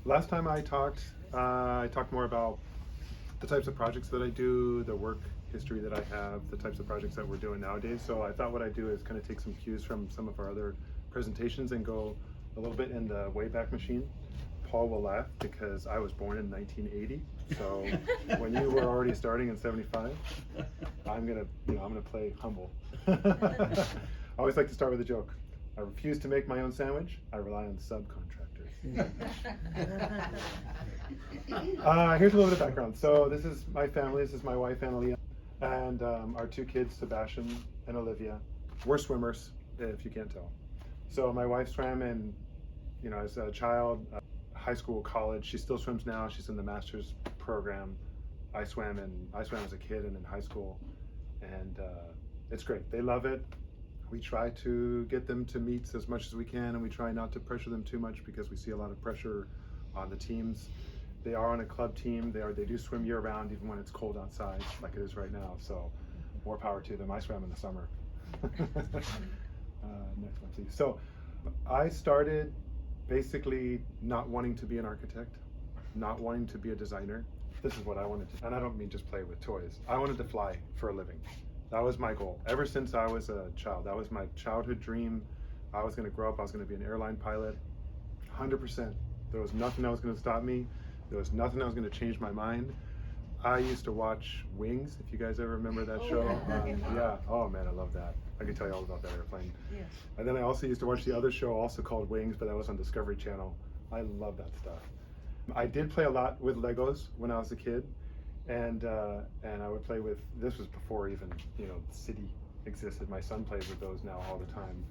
Last time I talked more about the types of projects that I do, the work history that I have, the types of projects that we're doing nowadays. So I thought what I'd do is kind of take some cues from some of our other presentations and go a little bit in the Wayback Machine. Paul will laugh because I was born in 1980. So when you were already starting in 75, I'm gonna play humble. I always like to start with a joke. I refuse to make my own sandwich. I rely on subcontractors. Here's a little bit of background. So this is my family. This is my wife, Analia, and our two kids, Sebastian and Olivia. We're swimmers, if you can't tell. So my wife swam in, as a child, high school, college. She still swims now. She's in the master's program. I swam as a kid and in high school, and it's great. They love it. We try to get them to meets as much as we can, and we try not to pressure them too much because we see a lot of pressure on the teams. They are on a club team. They do swim year round, even when it's cold outside, like it is right now. So more power to them. I swam in the summer. Next one, please. So I started basically not wanting to be an architect, not wanting to be a designer. This is what I wanted to, and I don't mean just play with toys. I wanted to fly for a living. That was my goal. Ever since I was a child, that was my childhood dream. I was gonna grow up, I was gonna be an airline pilot, 100%. There was nothing that was gonna stop me. There was nothing that was gonna change my mind. I used to watch Wings, if you guys ever remember that show. Yeah, oh man, I love that. I can tell you all about that airplane. Yes. And then I also used to watch the other show also called Wings, but that was on Discovery Channel. I love that stuff. I did play a lot with Legos when I was a kid. And I would play with, this was before even, City existed. My son plays with those now all the time.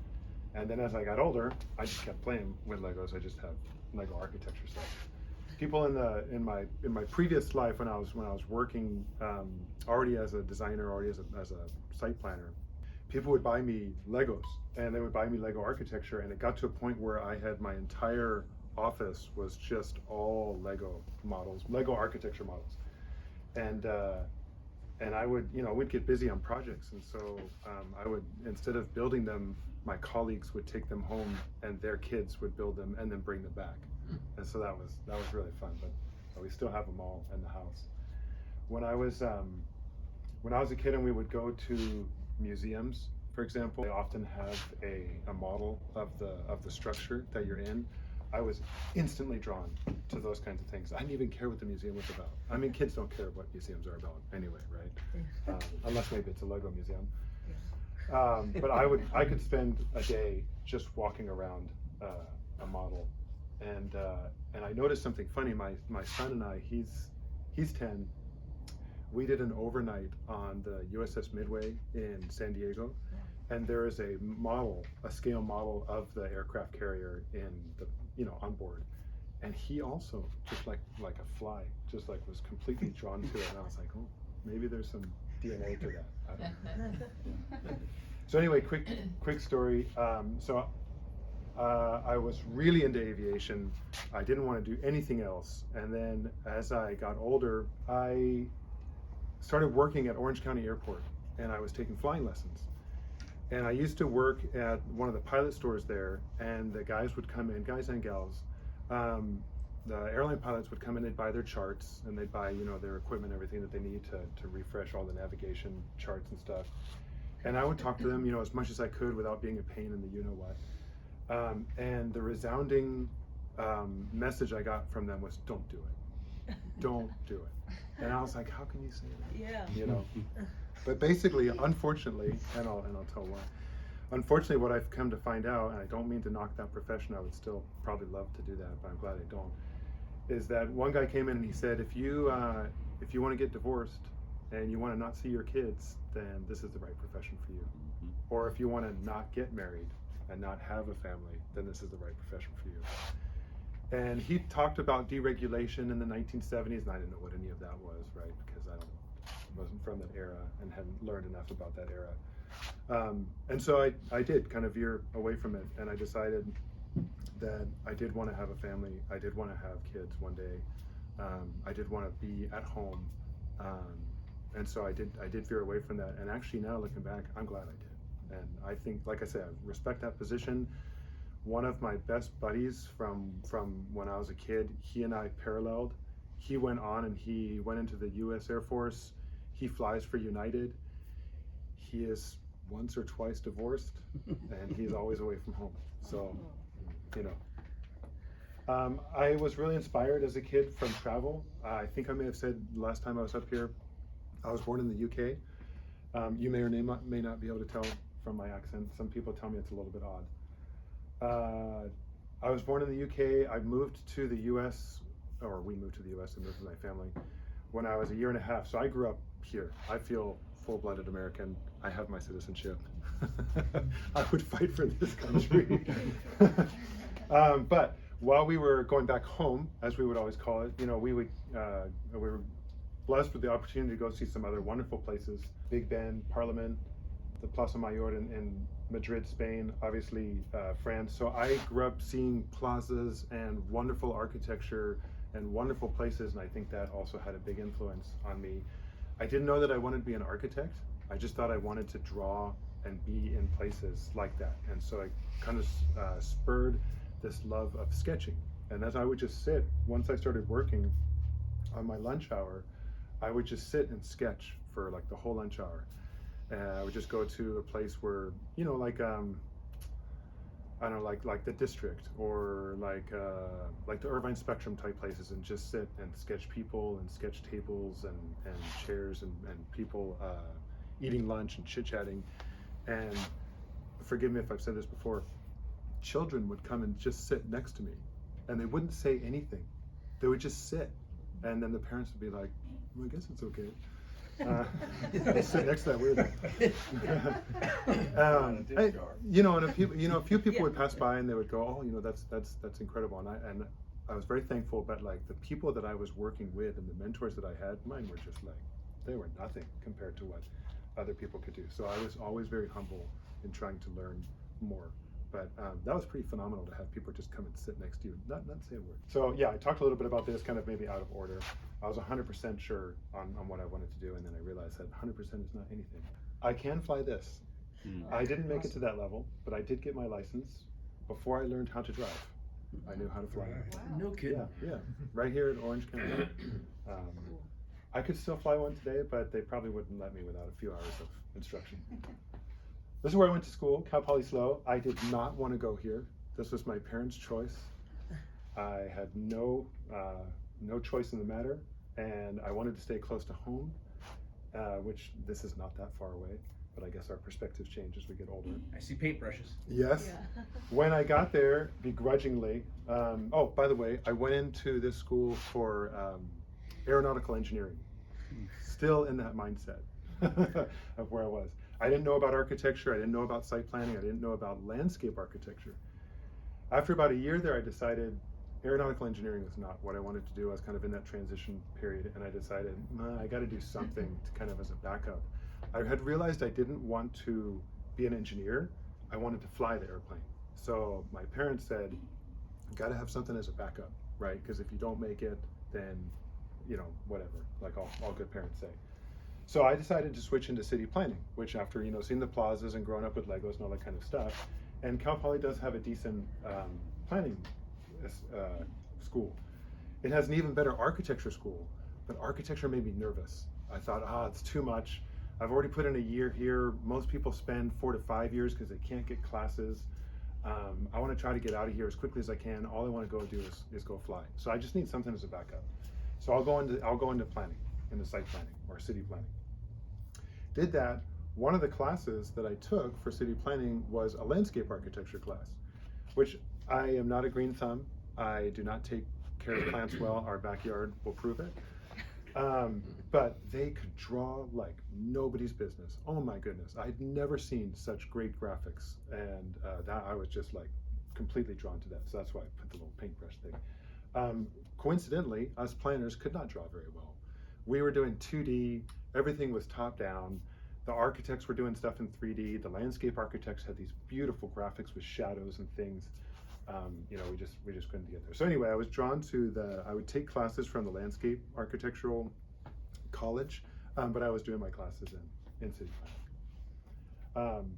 And then as I got older, I just kept playing with Legos. I just have Lego architecture stuff. People in my previous life when I was working already as a designer, already as a site planner, people would buy me Legos and they would buy me Lego architecture, and it got to a point where I had my entire office was just all Lego models, Lego architecture models. And I would, we'd get busy on projects, and so I would, instead of building them, my colleagues would take them home, and their kids would build them and then bring them back. And so that was really fun. But we still have them all in the house. When I was a kid and we would go to museums, for example, they often have a model of the structure that you're in. I was instantly drawn to those kinds of things. I didn't even care what the museum was about. I mean, kids don't care what museums are about anyway, right? Unless maybe it's a Lego museum. But I could spend a day just walking around a model, and I noticed something funny. My son and I, he's 10. We did an overnight on the USS Midway in San Diego. And there is a scale model of the aircraft carrier in the, on board. And he also, just like a fly, just like was completely drawn to it. And I was like, oh, maybe there's some DNA to that. I don't know. Yeah. So anyway, quick story. I was really into aviation. I didn't want to do anything else. And then as I got older, I started working at Orange County Airport, and I was taking flying lessons. And I used to work at one of the pilot stores there, and the guys would come in, guys and gals, the airline pilots would come in, they'd buy their charts, and they'd buy, their equipment, everything that they need to refresh all the navigation charts and stuff. And I would talk to them, as much as I could without being a pain in the you-know-what. And the resounding message I got from them was, don't do it. Don't do it. And I was like, how can you say that? Yeah. But basically, unfortunately, and I'll tell why. Unfortunately, what I've come to find out, and I don't mean to knock that profession, I would still probably love to do that, but I'm glad I don't, is that one guy came in and he said, if you want to get divorced and you want to not see your kids, then this is the right profession for you. Mm-hmm. Or if you want to not get married and not have a family, then this is the right profession for you. And he talked about deregulation in the 1970s, and I didn't know what any of that was, right? Because I wasn't from that era and hadn't learned enough about that era. And so I did kind of veer away from it, and I decided that I did want to have a family. I did want to have kids one day. I did want to be at home. And so I did veer away from that. And actually now looking back, I'm glad I did. And I think, like I said, I respect that position. one of my best buddies from when I was a kid, he and I paralleled. He went on and he went into the U.S. Air Force. He flies for United. He is once or twice divorced, and he's always away from home. So, you know. I was really inspired as a kid from travel. I think I may have said last time I was up here, I was born in the UK. You may or may not be able to tell from my accent. Some people tell me it's a little bit odd. I was born in the UK. I moved to the US, or we moved to the US and moved with my family when I was 1.5 years. So I grew up here. I feel full-blooded American. I have my citizenship. I would fight for this country. But while we were going back home, as we would always call it, you know, we were blessed with the opportunity to go see some other wonderful places. Big Ben, Parliament, the Plaza Mayor in Madrid, Spain, obviously France. So I grew up seeing plazas and wonderful architecture and wonderful places, and I think that also had a big influence on me. I didn't know that I wanted to be an architect. I just thought I wanted to draw and be in places like that. And so I kind of spurred this love of sketching. And as I would just sit, once I started working on my lunch hour, I would just sit and sketch for like the whole lunch hour. I would just go to a place where, you know, like I don't know, like the district or like the Irvine Spectrum type places, and just sit and sketch people and sketch tables and chairs and people eating lunch and chit-chatting. And forgive me if I've said this before, children would come and just sit next to me, and they wouldn't say anything. They would just sit, and then the parents would be like, well, I guess it's okay. I'll sit next to that weirdo. You know, and a few people would pass by and they would go, oh, you know, that's incredible. And I was very thankful, but like the people that I was working with and the mentors that I had, mine were just like, they were nothing compared to what other people could do. So I was always very humble in trying to learn more. But that was pretty phenomenal to have people just come and sit next to you, not say a word. So yeah, I talked a little bit about this, kind of maybe out of order. I was 100% sure on what I wanted to do, and then I realized that 100% is not anything. I can fly this. I didn't make it to that level, but I did get my license before I learned how to drive. I knew how to fly. Wow. No kidding. Yeah, right here in Orange County. I could still fly one today, but they probably wouldn't let me without a few hours of instruction. This is where I went to school, Calle Slow. I did not want to go here. This was my parents' choice. I had no choice in the matter, and I wanted to stay close to home, which this is not that far away, but I guess our perspectives change as we get older. I see paintbrushes. Yes. Yeah. When I got there, begrudgingly, oh, by the way, I went into this school for aeronautical engineering, still in that mindset of where I was. I didn't know about architecture, I didn't know about site planning, I didn't know about landscape architecture. After about 1 year there, I decided aeronautical engineering was not what I wanted to do. I was kind of in that transition period, and I decided, I got to do something to kind of as a backup. I had realized I didn't want to be an engineer, I wanted to fly the airplane. So my parents said, got to have something as a backup, right? Because if you don't make it, then, you know, whatever, like all good parents say. So I decided to switch into city planning, which after, you know, seeing the plazas and growing up with Legos and all that kind of stuff, and Cal Poly does have a decent planning school. It has an even better architecture school, but architecture made me nervous. I thought, it's too much. I've already put in 1 year here. Most people spend 4 to 5 years because they can't get classes. I want to try to get out of here as quickly as I can. All I want to go do is go fly. So I just need something as a backup. So I'll go into planning, into site planning or city planning. Did that. One of the classes that I took for city planning was a landscape architecture class, which I am not a green thumb. I do not take care of plants well. Our backyard will prove it. But they could draw like nobody's business. Oh my goodness. I'd never seen such great graphics. And that I was just like completely drawn to that. So that's why I put the little paintbrush thing. Coincidentally, us planners could not draw very well. We were doing 2D, everything was top down. The architects were doing stuff in 3D. The landscape architects had these beautiful graphics with shadows and things. You know, we just couldn't get there. So anyway, I was drawn to I would take classes from the landscape architectural college, but I was doing my classes in city planning.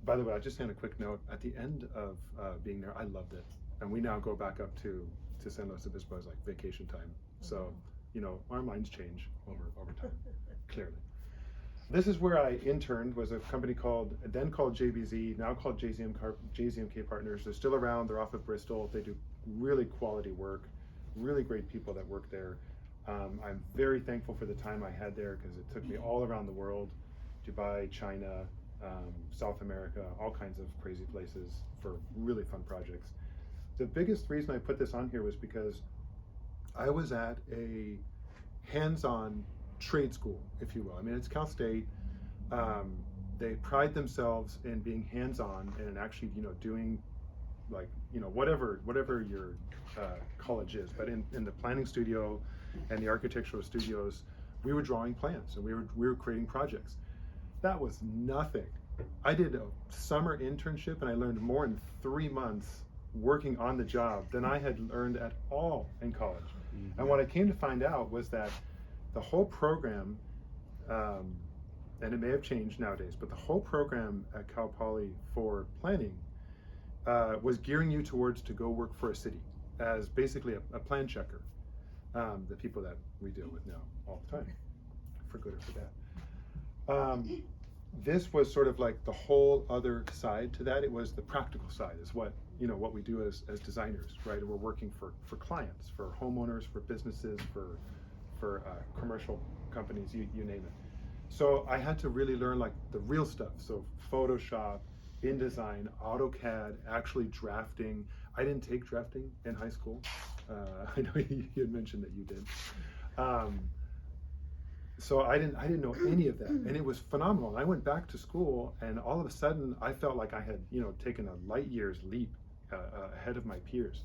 by the way, I just sent a quick note. At the end of being there, I loved it. And we now go back up to San Luis Obispo as like vacation time. So, you know, our minds change over time, clearly. This is where I interned, was a company then called JBZ, now called JZMK Partners. They're still around, they're off of Bristol. They do really quality work, really great people that work there. I'm very thankful for the time I had there because it took me all around the world, Dubai, China, South America, all kinds of crazy places for really fun projects. The biggest reason I put this on here was because I was at a hands-on trade school, if you will. I mean, it's Cal State. They pride themselves in being hands-on and actually, you know, doing like, you know, whatever your college is. But in the planning studio and the architectural studios, we were drawing plans and we were creating projects. That was nothing. I did a summer internship and I learned more in 3 months working on the job than I had learned at all in college. And what I came to find out was that the whole program, and it may have changed nowadays, but the whole program at Cal Poly for planning was gearing you towards to go work for a city as basically a plan checker. The people that we deal with now all the time, for good or for bad. This was sort of like the whole other side to that. It was the practical side, is what, you know, what we do as designers, right? We're working for clients, for homeowners, for businesses, for commercial companies, you name it. So I had to really learn like the real stuff. So Photoshop, InDesign, AutoCAD, actually drafting. I didn't take drafting in high school. I know you had mentioned that you did. So I didn't know any of that, and it was phenomenal. I went back to school, and all of a sudden I felt like I had, you know, taken a light years leap ahead of my peers.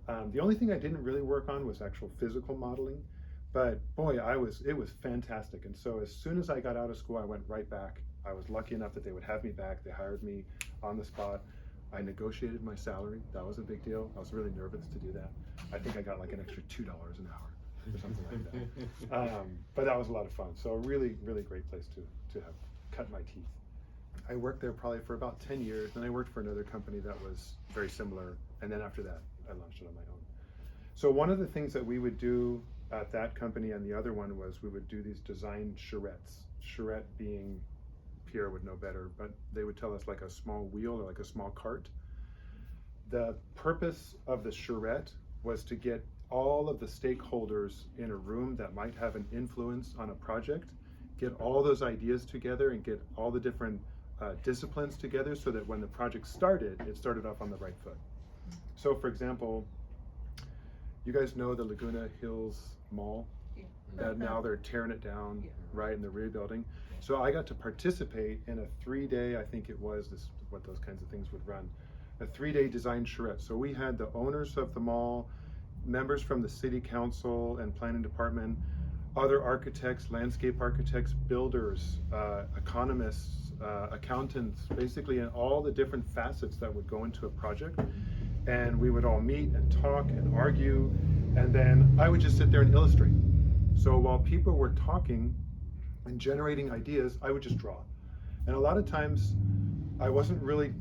The only thing I didn't really work on was actual physical modeling, but boy, it was fantastic. And so as soon as I got out of school, I went right back. I was lucky enough that they would have me back. They hired me on the spot. I negotiated my salary. That was a big deal. I was really nervous to do that. I think I got like an extra $2 an hour or something like that. But that was a lot of fun. So a really, really great place to have cut my teeth. I worked there probably for about 10 years. Then I worked for another company that was very similar. And then after that, I launched it on my own. So one of the things that we would do at that company and the other one was we would do these design charrettes. Charrette being, Pierre would know better, but they would tell us like a small wheel or like a small cart. The purpose of the charrette was to get all of the stakeholders in a room that might have an influence on a project, get all those ideas together and get all the different disciplines together so that when the project started, it started off on the right foot. So for example, you guys know the Laguna Hills Mall? Yeah. That now they're tearing it down, yeah, right, and they're rebuilding. So I got to participate in a 3-day, I think it was, this what those kinds of things would run, a 3-day design charrette. So we had the owners of the mall, members from the city council and planning department, other architects, landscape architects, builders, economists, accountants, basically in all the different facets that would go into a project. And we would all meet and talk and argue, and then I would just sit there and illustrate. So while people were talking and generating ideas, I would just draw. And a lot of times I wasn't really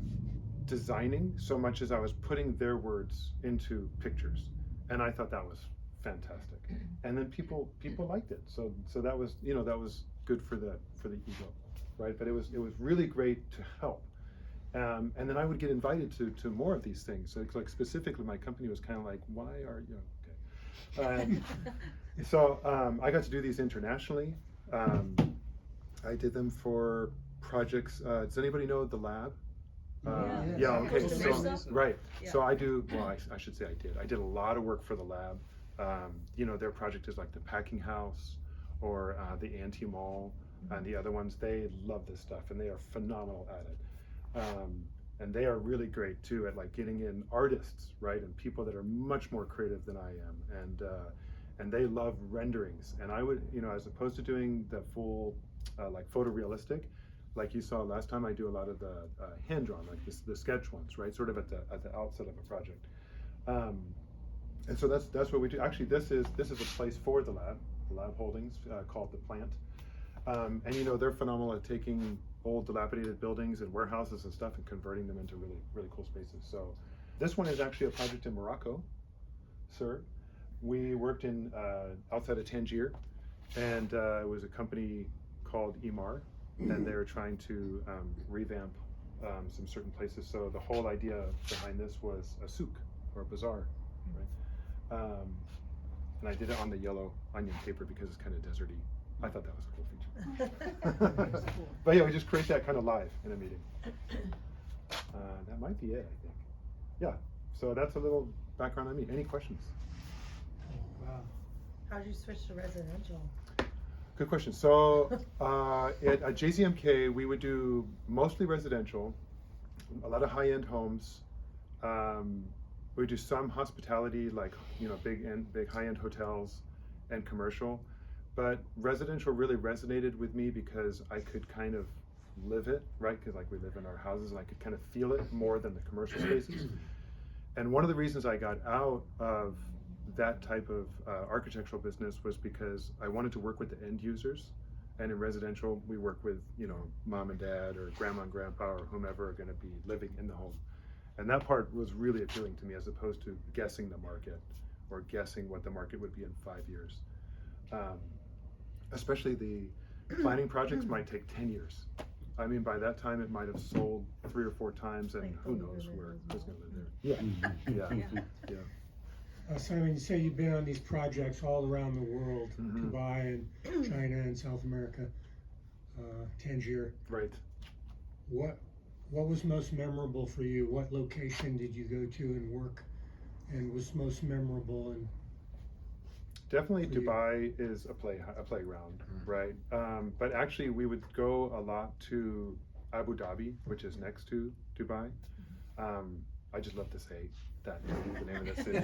designing so much as I was putting their words into pictures. And I thought that was fantastic. And then people liked it. So that was, you know, that was good for the ego, right? But it was really great to help. And then I would get invited to more of these things. So like specifically, my company was kind of like, why are you, okay. So I got to do these internationally. I did them for projects. Does anybody know the lab? Yeah, okay, so, right. Yeah. So I do, well, I should say I did a lot of work for the lab. You know, their project is like the packing house or the anti-mall and the other ones. They love this stuff and they are phenomenal at it. And they are really great too at like getting in artists, right, and people that are much more creative than I am, and they love renderings. And I would, you know, as opposed to doing the full like photorealistic, like you saw last time, I do a lot of the hand drawn, like the sketch ones, right, sort of at the outset of a project. And so that's what we do. Actually, this is a place for the lab holdings called the Plant. And you know, they're phenomenal at taking old dilapidated buildings and warehouses and stuff and converting them into really, really cool spaces. So this one is actually a project in Morocco, sir. We worked in outside of Tangier, and it was a company called Imar, and they were trying to revamp some certain places. So the whole idea behind this was a souk, or a bazaar, right? And I did it on the yellow onion paper because it's kind of deserty. I thought that was a cool feature. But yeah, we just create that kind of live in a meeting. That might be it, I think. Yeah, so that's a little background on me. Any questions? Wow. How'd you switch to residential? Good question. So at JZMK, we would do mostly residential, a lot of high-end homes. We do some hospitality, like, you know, big high-end hotels and commercial. But residential really resonated with me because I could kind of live it, right? Because like we live in our houses, and I could kind of feel it more than the commercial spaces. And one of the reasons I got out of that type of architectural business was because I wanted to work with the end users. And in residential, we work with, you know, mom and dad or grandma and grandpa or whomever are going to be living in the home. And that part was really appealing to me, as opposed to guessing the market or guessing what the market would be in 5 years. Especially the planning projects might take 10 years. I mean, by that time, it might have sold 3 or 4 times, and who knows where who's going to live there. Yeah. Simon, you say you've been on these projects all around the world, Dubai and China and South America, Tangier. Right. What was most memorable for you? What location did you go to and work, and was most memorable? And definitely Dubai is a playground, right? But actually, we would go a lot to Abu Dhabi, which is next to Dubai. I just love to say that, the name of the city.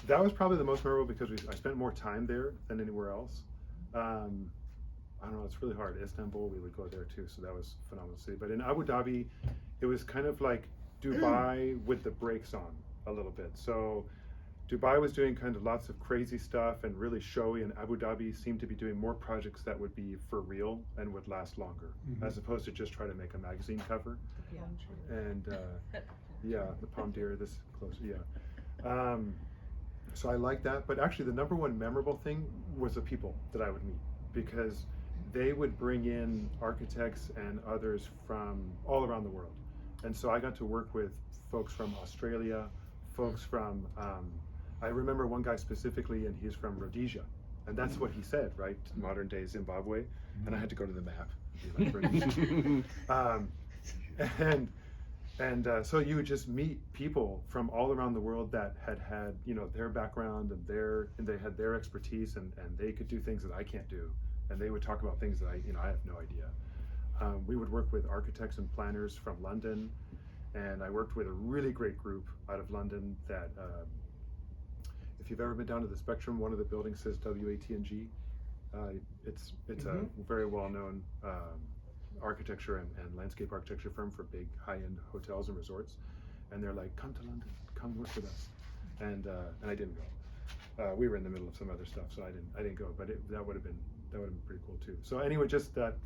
That was probably the most memorable because I spent more time there than anywhere else. I don't know, it's really hard. Istanbul, we would go there too, so that was a phenomenal city. But in Abu Dhabi, it was kind of like Dubai with the brakes on a little bit. So Dubai was doing kind of lots of crazy stuff and really showy, and Abu Dhabi seemed to be doing more projects that would be for real and would last longer, as opposed to just try to make a magazine cover. And yeah, the palm deer, this close, yeah. So I like that, but actually the number one memorable thing was the people that I would meet, because they would bring in architects and others from all around the world. And so I got to work with folks from Australia, folks from, I remember one guy specifically, and he's from Rhodesia. And that's what he said, right? Modern day Zimbabwe. And I had to go to the map. And be like, And so you would just meet people from all around the world that had you know, their background and they had their expertise, and they could do things that I can't do, and they would talk about things that I have no idea. We would work with architects and planners from London, and I worked with a really great group out of London that, if you've ever been down to the Spectrum, one of the buildings says WATNG. It's a very well-known architecture and landscape architecture firm for big high-end hotels and resorts, and they're like, come to London, come work with us, and I didn't go. We were in the middle of some other stuff, so I didn't go, but that would have been pretty cool too. So anyway, just that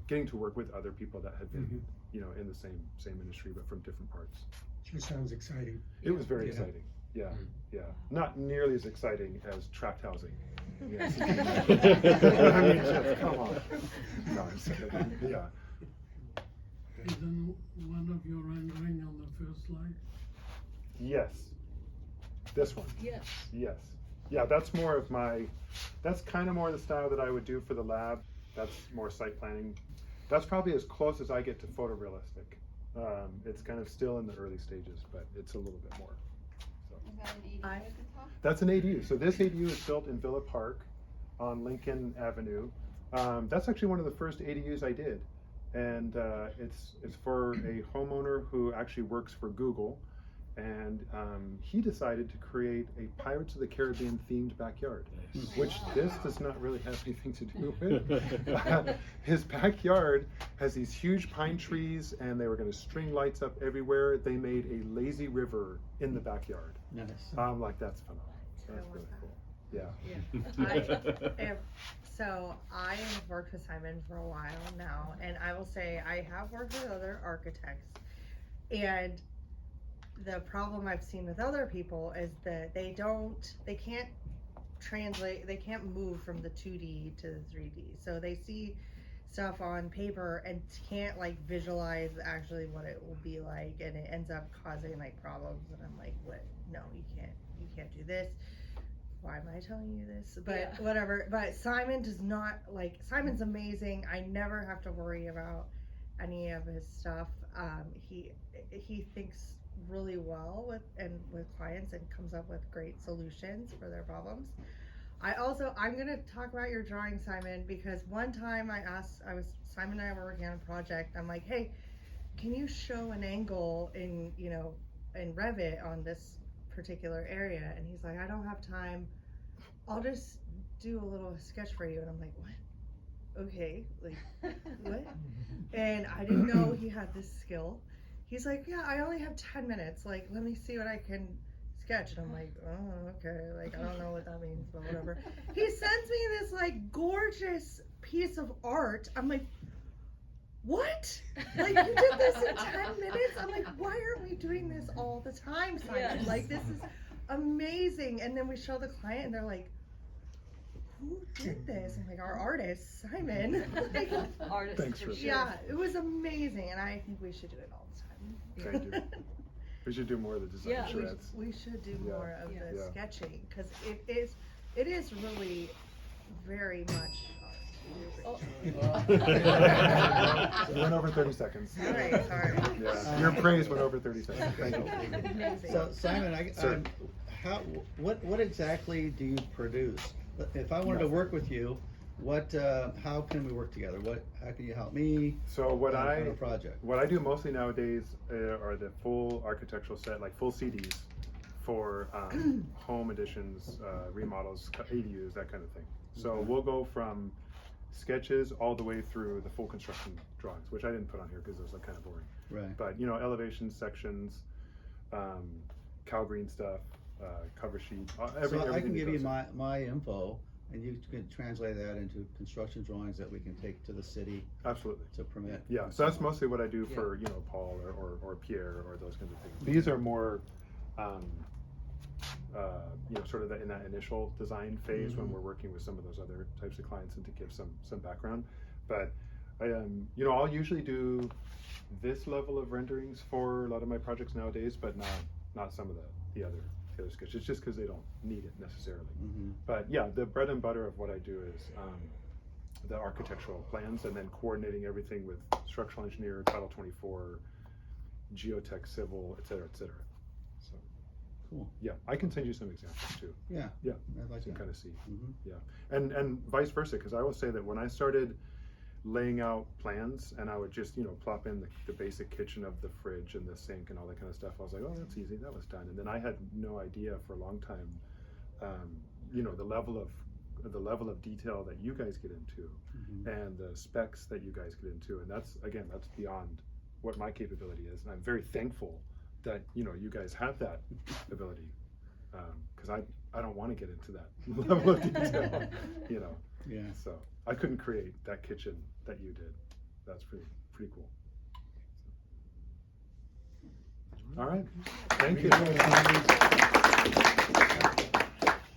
getting to work with other people that had been you know, in the same industry but from different parts. Sure sounds exciting. It was very exciting. Yeah, yeah. Not nearly as exciting as tract housing. Yes. I mean, just, come on. No, I'm just kidding. Yeah. Isn't one of your rendering on the first slide? Yes. This one. Yes. Yes. Yeah, that's more of that's kind of more the style that I would do for the lab. That's more site planning. That's probably as close as I get to photorealistic. It's kind of still in the early stages, but it's a little bit more. Is that an ADU at the top? That's an ADU. So this ADU is built in Villa Park on Lincoln Avenue. That's actually one of the first ADUs I did. And it's for a homeowner who actually works for Google. And he decided to create a Pirates of the Caribbean themed backyard, which this does not really have anything to do with. His backyard has these huge pine trees, and they were going to string lights up everywhere. They made a lazy river in the backyard. Nice. I'm like, that's phenomenal. That's really cool. So I have worked with Simon for a while now, and I will say I have worked with other architects, and the problem I've seen with other people is that they can't translate, they can't move from the 2D to the 3D. So they see stuff on paper and can't like visualize actually what it will be like, and it ends up causing like problems, and I'm like, what? No, you can't do this. Why am I telling you this? But whatever. But Simon does not, like, Simon's amazing. I never have to worry about any of his stuff. He thinks really well with clients and comes up with great solutions for their problems. I'm gonna talk about your drawing, Simon, because one time Simon and I were working on a project. I'm like, hey, can you show an angle in Revit on this particular area? And he's like, I don't have time, I'll just do a little sketch for you. And I'm like, what? Okay, like, what? And I didn't know he had this skill. He's like, yeah, I only have 10 minutes, like, let me see what I can sketch. And I'm like, oh, okay, like, I don't know what that means, but whatever. He sends me this like gorgeous piece of art. I'm like, what? Like, you did this in 10 minutes? I'm like, why aren't we doing this all the time, Simon? Yes. Like, this is amazing. And then we show the client and they're like, who did this? I'm like, our artist, Simon. Like, Artist Thanks for for sure. yeah, it was amazing, and I think we should do it all the time. Thank you. We should do more of the design Yeah. charrettes. We should do Yeah. more of the Yeah. sketching, because it is really very much art. We went over 30 seconds. Sorry. Yeah, your praise went over 30 seconds. Thank you. Amazing. So Simon, Sir. what exactly do you produce? If I wanted to work with you, how can we work together? How can you help me? So what on I a project? What I do mostly nowadays are the full architectural set, like full CDs for home additions, remodels, ADUs, that kind of thing. So Okay. we'll go from sketches all the way through the full construction drawings, which I didn't put on here because those are kind of boring. Right. But elevation sections, cow green stuff, cover sheet, So I everything can that give you goes in. my info, and you can translate that into construction drawings that we can take to the city Absolutely. to permit. Yeah, so that's mostly what I do for, Paul or Pierre or those kinds of things. These are more, sort of in that initial design phase when we're working with some of those other types of clients and to give some background. But I'll usually do this level of renderings for a lot of my projects nowadays, but not some of the other sketches, just because they don't need it necessarily. Mm-hmm. But yeah, the bread and butter of what I do is the architectural plans, and then coordinating everything with structural engineer, Title 24, geotech, civil, et cetera, et cetera. So Cool. yeah, I can send you some examples too. Yeah. Yeah, I'd like so you that. kind of see. Mhm. Yeah, and vice versa, because I will say that when I started laying out plans and I would just plop in the basic kitchen of the fridge and the sink and all that kind of stuff, I was like, oh, that's easy, that was done. And then I had no idea for a long time the level of detail that you guys get into and the specs that you guys get into, and that's beyond what my capability is, and I'm very thankful that you guys have that ability, because I don't want to get into that level of detail. Yeah. So I couldn't create that kitchen that you did. That's pretty cool. All right, thank you.